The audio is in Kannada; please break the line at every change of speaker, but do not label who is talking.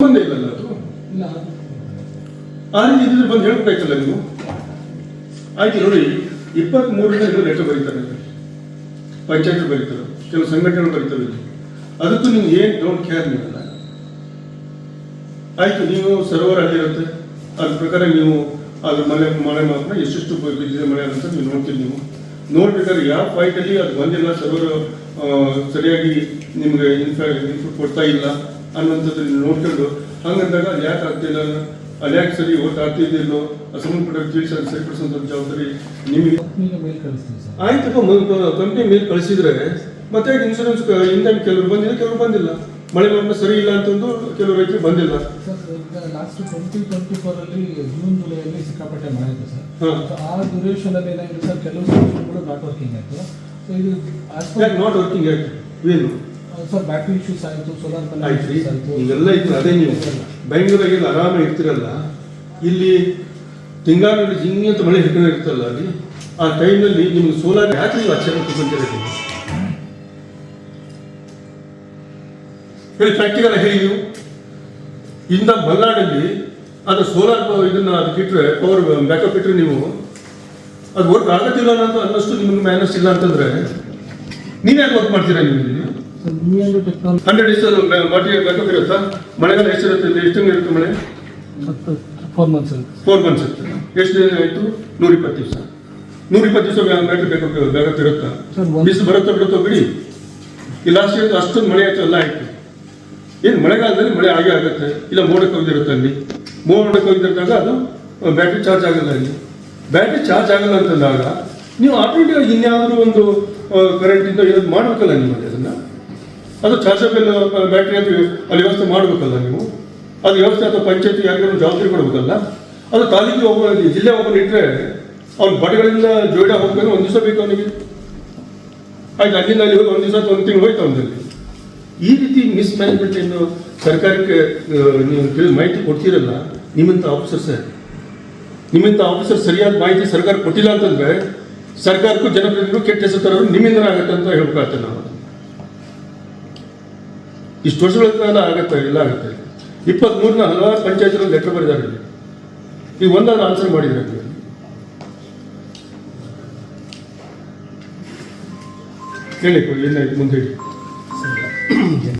ಸಂಬಂಧ ಇಲ್ಲಲ್ಲ ಅದು
ಇಲ್ಲ.
ಆ ರೀತಿ ಇದ್ರೆ ಬಂದು ಹೇಳ್ಬೇಕಾಯ್ತಲ್ಲ ನೀವು. ಆಯ್ತು ನೋಡಿ, 23ರಿಂದ ಇನ್ನೂ ಲೆಟರ್ ಬರೀತಾರೆ, ಪಂಚಾಯತ್ ಬರೀತಾರೆ, ಕೆಲವು ಸಂಘಟನೆಗಳು ಬರೀತವೆ. ಅದಕ್ಕೂ ನೀವು ಏನು ಡೋಂಟ್ ಕೇರ್ ನೀವಲ್ಲ. ಆಯ್ತು, ನೀವು ಸರ್ವರ್ ಅಲ್ಲಿರುತ್ತೆ, ಅದ್ರ ಪ್ರಕಾರ ನೀವು ಅದ್ರ ಮಳೆ ಮಾತ್ರ ಎಷ್ಟೆಷ್ಟು ಬಿದ್ದಿದೆ ಮಳೆ ಅಂತ ನೀವು ನೋಡ್ತೀರಿ. ನೀವು ನೋಡ್ಬೇಕಾದ್ರೆ ಯಾವ ಪಾಯಿಂಟಲ್ಲಿ ಅದು ಬಂದಿಲ್ಲ, ಸರ್ವರ್ ಸರಿಯಾಗಿ ನಿಮ್ಗೆ ಇನ್ಪುಟ್ ಕೊಡ್ತಾ ಇಲ್ಲ ಅನ್ನೋಂಥದ್ದು ನೀವು ನೋಡ್ಕೊಂಡು ಹಂಗಂದಾಗ ಅದು ಯಾಕೆ ಆಗ್ತಿಲ್ಲ, ಅದು ಯಾಕೆ ಸರಿ ಓಟ್ ಆಗ್ತಿದ್ದಿಲ್ಲೋ ಸಂಬಂಧಪಟ್ಟ ತಿಳಿಸಿ ಅದು ಸರಿಪಡಿಸುವಂಥ ಜವಾಬ್ದಾರಿ ನಿಮಗೆ. ಆಯ್ತು, ಕಂಪ್ನಿ ಮೇಲೆ ಕಳಿಸಿದ್ರೆ ಮತ್ತೆ ಇನ್ಶೂರೆನ್ಸ್ ಇಂದ ಕೆಲವರು ಬಂದಿದೆ, ಕೆಲವರು ಬಂದಿಲ್ಲ. ಮಳೆ ಮಾತ್ರ ಸರಿ ಇಲ್ಲ ಅಂತಂದು ಕೆಲವು ರೈತರು ಬಂದಿಲ್ಲ.
ಲಾಸ್ಟ್ 2024 ಜೂನ್ ಜುಲೈಯಲ್ಲಿ ಸಿಕ್ಕಾಪಟ್ಟೆ ಮಳೆ ಆಯಿತು ಸರ್. ಆ ಡ್ಯೂರೇಷನ್ ಅಲ್ಲಿ ಏನಾಗಿದೆ ಸರ್, ಕೆಲವು ಸಿಸ್ಟಮ್ಗಳು ನಾಟ್ ವರ್ಕಿಂಗ್ ಆಯಿತು. ಸೊ ಇದು
ನಾಟ್ ವರ್ಕಿಂಗ್ ಆಯಿತು ಏನು
ಸರ್, ಬ್ಯಾಟ್ರಿ ಇಶ್ಯೂಸ್ ಆಯಿತು, ಸೋಲಾರ್
ಆಯ್ತು, ಈಗೆಲ್ಲ ಇತ್ತು. ಅದೇ ನೀವು ಬೆಂಗಳೂರಾಗೆಲ್ಲ ಆರಾಮಾಗಿ ಇರ್ತಿರಲ್ಲ, ಇಲ್ಲಿ ತಿಂಗಾರಲ್ಲಿ ಜಿಂಗಿ ಅಂತ ಮಳೆ ಹಿಡ್ಕೊಂಡು ಇರ್ತಲ್ಲ, ಅಲ್ಲಿ ಆ ಟೈಮ್ನಲ್ಲಿ ನಿಮ್ಗೆ ಸೋಲಾರ್ ಯಾಕೆ ನೀವು ಆಶ್ಚರ್ಯ ತಗೊಂತೀರ ಹೇಳಿ, ಪ್ರಾಕ್ಟಿಕಲ್ ಹೇಳಿ. ನೀವು ಇಂದ ಮಲೆನಾಡಲ್ಲಿ ಅದು ಸೋಲಾರ್ ಇದನ್ನ ಅದಕ್ಕೆ ಇಟ್ಟರೆ, ಪವರ್ ಬ್ಯಾಕಪ್ ಇಟ್ಟರೆ ನೀವು ಅದು ವರ್ಕ್ ಆಗತ್ತಿಲ್ಲ ಅನ್ನೋಷ್ಟು ನಿಮ್ಗೆ ಮ್ಯಾನಸ್ ಇಲ್ಲ ಅಂತಂದ್ರೆ ನೀವ್ಯಾಕೆ ವರ್ಕ್ ಮಾಡ್ತೀರಾ? ನೀವು 100 ಡೇಸ್ ಬಾಟಿ ಬ್ಯಾಕಪ್ ಇರುತ್ತಾ? ಮಳೆಗಾಲ ಎಷ್ಟಿರುತ್ತೆ, ಎಷ್ಟು ಇರುತ್ತೆ ಮಳೆ?
4 months
ಇರುತ್ತೆ. ಎಷ್ಟು ದಿನ ಆಯಿತು? 120 ದಿವಸ. 120 ದಿವಸ ಬ್ಯಾಟ್ರಿ ಬ್ಯಾಕಪ್ ಇರುತ್ತಾ? ಬಿಸಿಲು ಬಿಡುತ್ತೋ ಬಿಡಿ. ಈ ಲಾಸ್ಟ್ ಇಯರ್ ಅಷ್ಟೊಂದು ಮಳೆ ಆಯ್ತು, ಎಲ್ಲ ಆಯ್ತು. ಏನು ಮಳೆಗಾಲದಲ್ಲಿ ಮಳೆ ಆಗೇ ಆಗುತ್ತೆ. ಇಲ್ಲ ಮೋಡಕ್ಕೆ ಹೋಗಿರುತ್ತೆ, ಅಲ್ಲಿ ಮೋಡಕ್ಕೆ ಹೋಗಿದ್ದಾಗ ಅದು ಬ್ಯಾಟ್ರಿ ಚಾರ್ಜ್ ಆಗಲ್ಲ. ಅಲ್ಲಿ ಬ್ಯಾಟ್ರಿ ಚಾರ್ಜ್ ಆಗಲ್ಲ ಅಂತಂದಾಗ ನೀವು ಆಟೋಮೆಟಿಕ್ ಇನ್ಯಾವುದೋ ಒಂದು ಕರೆಂಟಿಂದ ಏನಾದ್ರು ಮಾಡಬೇಕಲ್ಲ ನಿಮ್ಮಲ್ಲಿ. ಅದನ್ನು ಅದು ಚಾರ್ಜಬಲ್ ಬ್ಯಾಟ್ರಿ ಅಂತ ಅಲ್ಲಿ ವ್ಯವಸ್ಥೆ ಮಾಡಬೇಕಲ್ಲ ನೀವು. ಅದು ವ್ಯವಸ್ಥೆ ಅಥವಾ ಪಂಚಾಯತಿ ಯಾರಿಗಾದ್ರು ಜವಾಬ್ದಾರಿ ಕೊಡಬೇಕಲ್ಲ. ಅದು ತಾಲೂಕಿಗೆ ಒಬ್ಬ ಜಿಲ್ಲೆ ಒಬ್ಬರು ಇಟ್ಟರೆ ಅವ್ನ ಬಟಗಳಿಂದ ಜೋಡ ಹೋಗ್ಬೇಕು, ಒಂದು ದಿವಸ ಬೇಕು ಅವನಿಗೆ. ಆಯ್ತು, ಅಲ್ಲಿಂದ ಅಲ್ಲಿ ಹೋಗಿ ಒಂದು ದಿವಸ ಅಥವಾ 1 ತಿಂಗಳು ಹೋಯ್ತು ಅವನಲ್ಲಿ. ಈ ರೀತಿ ಮಿಸ್ಮ್ಯಾನೇಜ್ಮೆಂಟ್ ಏನು ಸರ್ಕಾರಕ್ಕೆ ನೀವು ಮಾಹಿತಿ ಕೊಡ್ತೀರಲ್ಲ, ನಿಮ್ಮಂಥ ಆಫೀಸರ್ ಸರಿಯಾದ ಮಾಹಿತಿ ಸರ್ಕಾರ ಕೊಟ್ಟಿಲ್ಲ ಅಂತಂದ್ರೆ ಸರ್ಕಾರಕ್ಕೂ ಜನಪ್ರತಿನಿಧಿಗಳು ಕೆಟ್ಟ ಹೆಸರು ತರೋರು ನಿಮ್ಮಿಂದನೇ ಆಗುತ್ತೆ ಅಂತ ಹೇಳ್ಬೇಕಾಗ್ತದೆ. ನಾವು ಇಷ್ಟು ವರ್ಷಗಳ ಕಾಲ ಆಗತ್ತೆ, ಇಲ್ಲ ಆಗುತ್ತೆ. 23ನ ಹಲವಾರು ಪಂಚಾಯತ್ಗಳಲ್ಲಿ ಲೆಟರ್ ಬರೆದಾರೆ. ಈಗ ಒಂದಾದ್ರು ಆನ್ಸರ್ ಮಾಡಿದ್ರೆ ಹೇಳಿ, ಏನಾಯ್ತು ಮುಂದೆ ಹೇಳಿ.